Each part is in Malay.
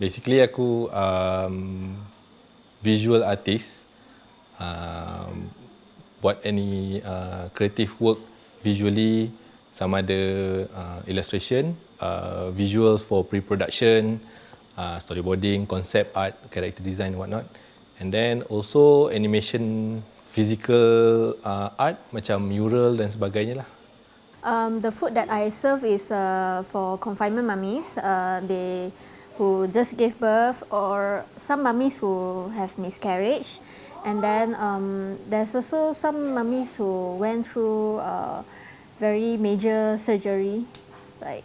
Basically aku visual artist, buat any creative work visually, sama ada illustration, visuals for pre-production, storyboarding, concept art, character design and whatnot. And then also animation, physical art macam mural dan sebagainya lah. The food that I serve is for confinement mummies, they who just gave birth, or some mummies who have miscarriage, and then there's also some mummies who went through very major surgery, like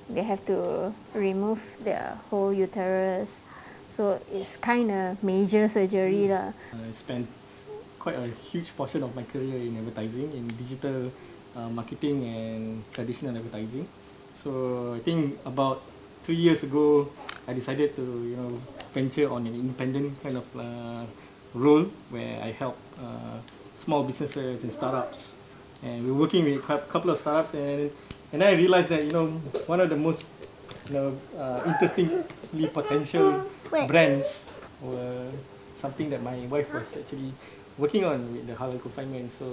they have to remove their whole uterus, so it's kind of major surgery lah. I spent quite a huge portion of my career in advertising, in digital marketing and traditional advertising. So I think about 3 years ago, I decided to venture on an independent kind of role where I help small businesses and startups, and we're working with a couple of startups, and I realized that one of the most interestingly potential brands were something that my wife was actually working on with the halal confinement. So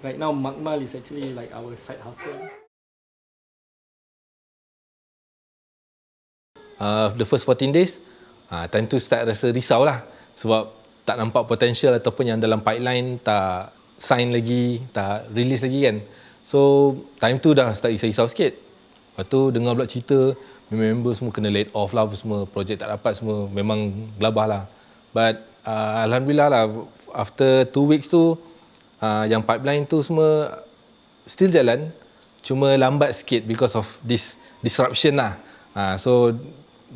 right now Makmal is actually like our side hustle. The first 14 days, time tu start rasa risau lah. Sebab tak nampak potential ataupun yang dalam pipeline tak sign lagi, tak release lagi kan. So time tu dah start risau-risau sikit. Lepas tu dengar pula cerita, member semua kena laid off lah, semua projek tak dapat, semua memang gelabah lah. But Alhamdulillah lah, after 2 weeks tu, yang pipeline tu semua still jalan, cuma lambat sikit because of this disruption lah. So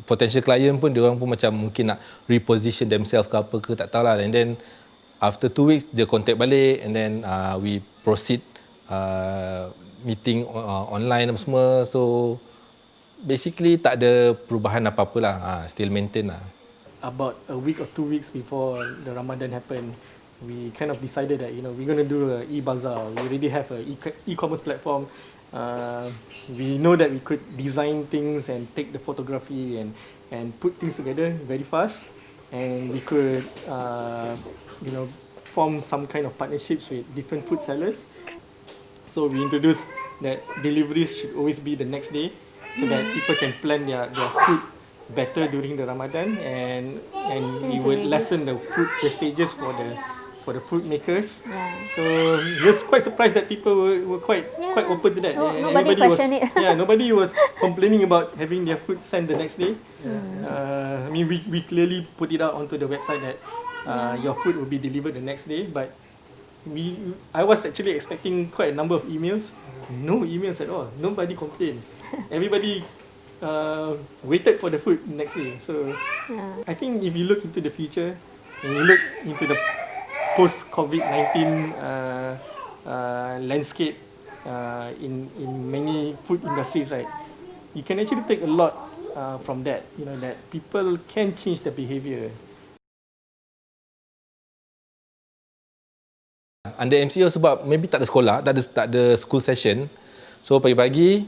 potential client pun, diorang pun macam mungkin nak reposition themselves ke apa ke, tak tahulah. And then after 2 weeks, dia contact balik, and then we proceed meeting online apa semua. So basically tak ada perubahan apa-apa lah, still maintain lah. About a week or 2 weeks before the Ramadan happened, we kind of decided that we're going to do an e-bazaar. We already have an e-commerce platform. We know that we could design things and take the photography and put things together very fast, and we could form some kind of partnerships with different food sellers. So we introduced that deliveries should always be the next day, so that people can plan their food better during the Ramadan, and we would lessen the food wastages for the food makers. Yeah. So we was quite surprised that people were quite open to that. Nobody questioned it. Nobody was complaining about having their food sent the next day. I mean, we clearly put it out onto the website that your food will be delivered the next day, but I was actually expecting quite a number of emails. No emails at all. Nobody complained. Everybody waited for the food next day. So I think if you look into the future and you look into the post-COVID-19 landscape in many food industries, right, you can actually take a lot from that. That people can change their behavior. Under MCO sebab maybe tak ada sekolah, tak ada school session. So pagi-pagi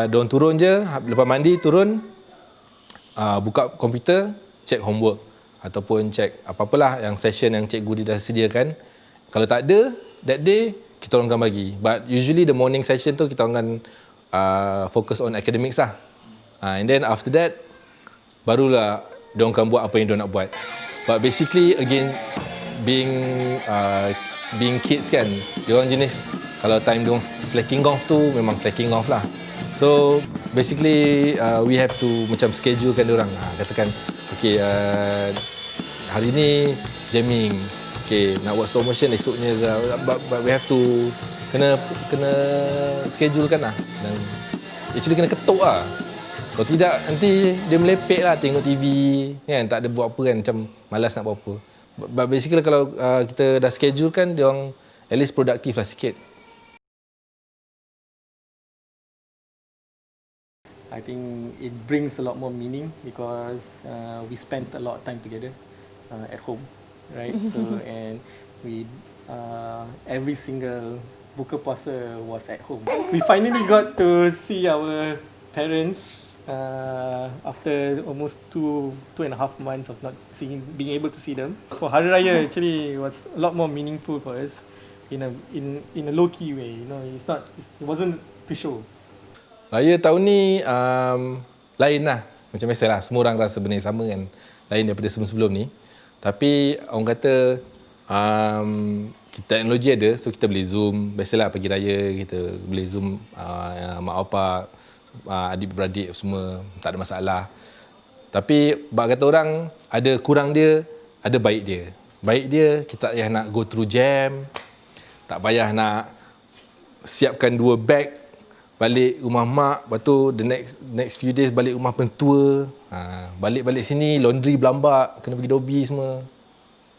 diorang turun je, lepas mandi turun, buka komputer, check homework ataupun check apa-apalah yang session yang cikgu dia dah sediakan. Kalau tak ada that day, kita orang akan bagi. But usually the morning session tu kita akan focus on academics lah. And then after that, barulah diorang akan buat apa yang diorang nak buat. But basically again, being kids kan, diorang jenis kalau time diorang slacking off tu memang slacking off lah. So basically we have to macam schedulekan diorang. Katakan okay, hari ni jamming, okay, nak buat stop motion esoknya ke, but we have to kena schedulekan lah, dan actually kena ketuk lah. Kalau tidak nanti dia melepek lah, tengok TV kan, tak ada buat apa kan, macam malas nak buat apa. But basically kalau kita dah schedule kan, dia orang at least produktif lah sikit. I think it brings a lot more meaning because we spent a lot of time together at home, right? So and we every single buka puasa was at home. We finally got to see our parents after almost two and a half months of not being able to see them. For Hari Raya, actually, it was a lot more meaningful for us in a low key way. You know, it wasn't to show. Raya tahun ni lain lah. Macam biasalah, semua orang rasa benda yang sama kan. Lain daripada sebelum-sebelum ni. Tapi orang kata teknologi ada, so kita boleh Zoom. Biasalah pagi raya kita boleh Zoom mak bapak, adik-beradik semua, tak ada masalah. Tapi bak kata orang, ada kurang dia, ada baik dia. Baik dia, kita tak payah nak go through jam, tak payah nak siapkan 2 beg balik rumah mak, lepas tu the next few days balik rumah pentua, balik sini laundry berlambak, kena pergi dobi semua.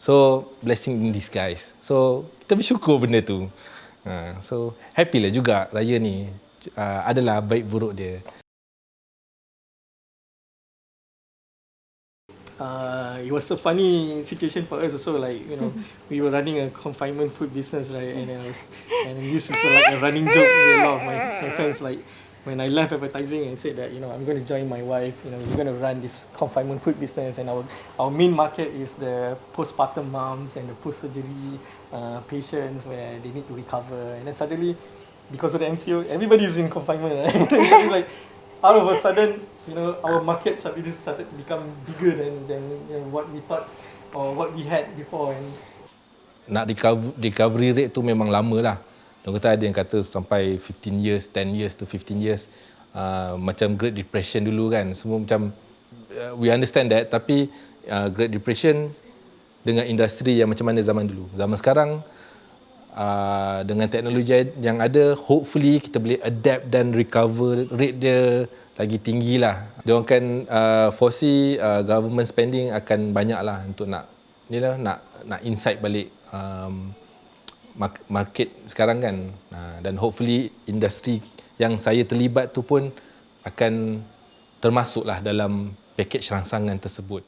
So blessing in disguise. So kita bersyukur benda tu. So happy lah juga raya ni. Adalah baik buruk dia. It was a funny situation for us also, like, you know, we were running a confinement food business, right, and this is like a running joke with a lot of my friends, like, when I left advertising and said that, you know, I'm going to join my wife, you know, we're going to run this confinement food business, and our main market is the postpartum moms and the post-surgery patients where they need to recover, and then suddenly, because of the MCO, everybody is in confinement, right? Suddenly, like, out of a sudden, you know, our market suddenly started to become bigger than you know, what we thought or what we had before. And nak recovery rate tu memang lama lah. Dia kata ada yang kata sampai 15 years, 10 years to 15 years. Macam Great Depression dulu kan. Semua macam, we understand that. Tapi Great Depression dengan industri yang macam mana zaman dulu. Zaman sekarang, dengan teknologi yang ada, hopefully kita boleh adapt dan recover rate dia lagi tinggi lah. Dia orang kan foresee government spending akan banyak lah untuk nak insight balik market sekarang kan. Dan hopefully industri yang saya terlibat tu pun akan termasuklah dalam package rangsangan tersebut.